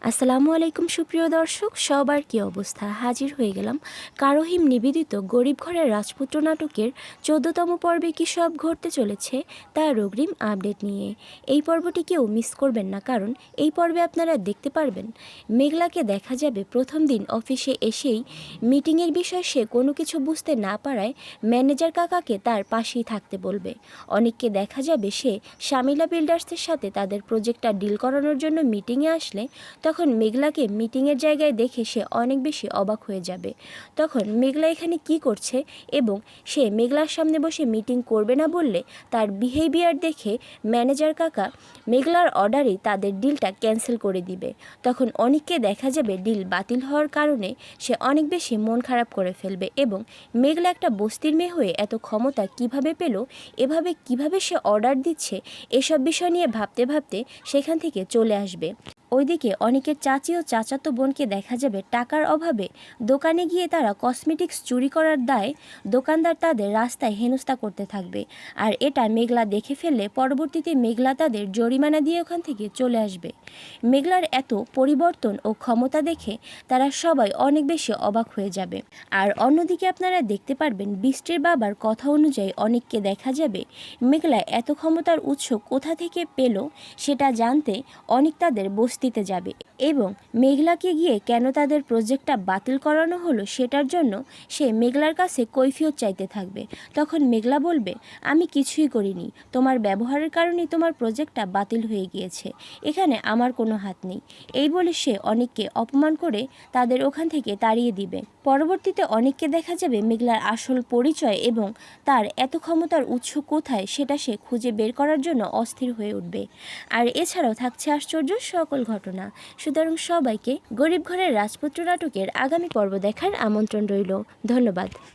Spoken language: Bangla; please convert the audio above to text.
আসসালামু আলাইকুম সুপ্রিয় দর্শক, সবার কি অবস্থা? হাজির হয়ে গেলাম কারোহিম নিবেদিত গরিব ঘরের রাজপুত্র নাটকের ১৪তম পর্বে কী সব ঘটতে চলেছে তার অগ্রিম আপডেট নিয়ে। এই পর্বটি কেউ মিস করবেন না, কারণ এই পর্বে আপনারা দেখতে পারবেন মেঘলাকে দেখা যাবে প্রথম দিন অফিসে এসেই মিটিংয়ের বিষয় সে কোনো কিছু বুঝতে না পারায় ম্যানেজার কাকাকে তার পাশেই থাকতে বলবে। অনেককে দেখা যাবে সে শামিলা বিল্ডার্সের সাথে তাদের প্রজেক্টটা ডিল করানোর জন্য মিটিংয়ে আসলে তখন মেঘলাকে মিটিংয়ের জায়গায় দেখে সে অনেক বেশি অবাক হয়ে যাবে। তখন মেঘলা এখানে কি করছে এবং সে মেঘলার সামনে বসে মিটিং করবে না বললে তার বিহেভিয়ার দেখে ম্যানেজার কাকা মেঘলার অর্ডারেই তাদের ডিলটা ক্যান্সেল করে দিবে। তখন অনেককে দেখা যাবে ডিল বাতিল হওয়ার কারণে সে অনেক বেশি মন খারাপ করে ফেলবে এবং মেঘলা একটা বস্তির মেয়ে হয়ে এত ক্ষমতা কিভাবে পেল, এভাবে কিভাবে সে অর্ডার দিচ্ছে, এসব বিষয় নিয়ে ভাবতে ভাবতে সেখান থেকে চলে আসবে। ওইদিকে অনেকের চাচি ও চাচাতো বোনকে দেখা যাবে টাকার অভাবে দোকানে গিয়ে তারা কসমেটিক্স চুরি করার দায়ে দোকানদার তাদের রাস্তায় হেনস্থা করতে থাকবে। আর এটা মেঘলা দেখে ফেললে পরবর্তীতে মেঘলা তাদের জরিমানা দিয়ে ওখান থেকে চলে আসবে। মেঘলার এত পরিবর্তন ও ক্ষমতা দেখে তারা সবাই অনেক বেশি অবাক হয়ে যাবে। আর অন্যদিকে আপনারা দেখতে পারবেন বৃষ্টির বাবার কথা অনুযায়ী অনেককে দেখা যাবে মেঘলা এত ক্ষমতার উৎস কোথা থেকে পেল সেটা জানতে অনেক তাদের বস্তিতে যাবে এবং মেঘলাকে গিয়ে কেন তাদের প্রজেক্টটা বাতিল করানো হলো সেটার জন্য সে মেঘলার কাছে কৈফিয়ত চাইতে থাকবে। তখন মেঘলা বলবে, আমি কিছুই করিনি, তোমার ব্যবহারের কারণেই তোমার প্রজেক্টটা বাতিল হয়ে গিয়েছে, এখানে আমার কোনো হাত নেই। এই বলে সে অনেককে অপমান করে তাদের ওখান থেকে তাড়িয়ে দিবে। পরবর্তীতে অনেককে দেখা যাবে মেঘলার আসল পরিচয় এবং তার এত ক্ষমতার উৎস কোথায় সেটা সে খুঁজে বের করার জন্য অস্থির হয়ে উঠবে। আর এছাড়াও থাকছে আশ্চর্য সকল ঘটনা। সুতরাং সবাইকে গরিব ঘরের রাজপুত্র নাটকের আগামী পর্ব দেখার আমন্ত্রণ রইল। ধন্যবাদ।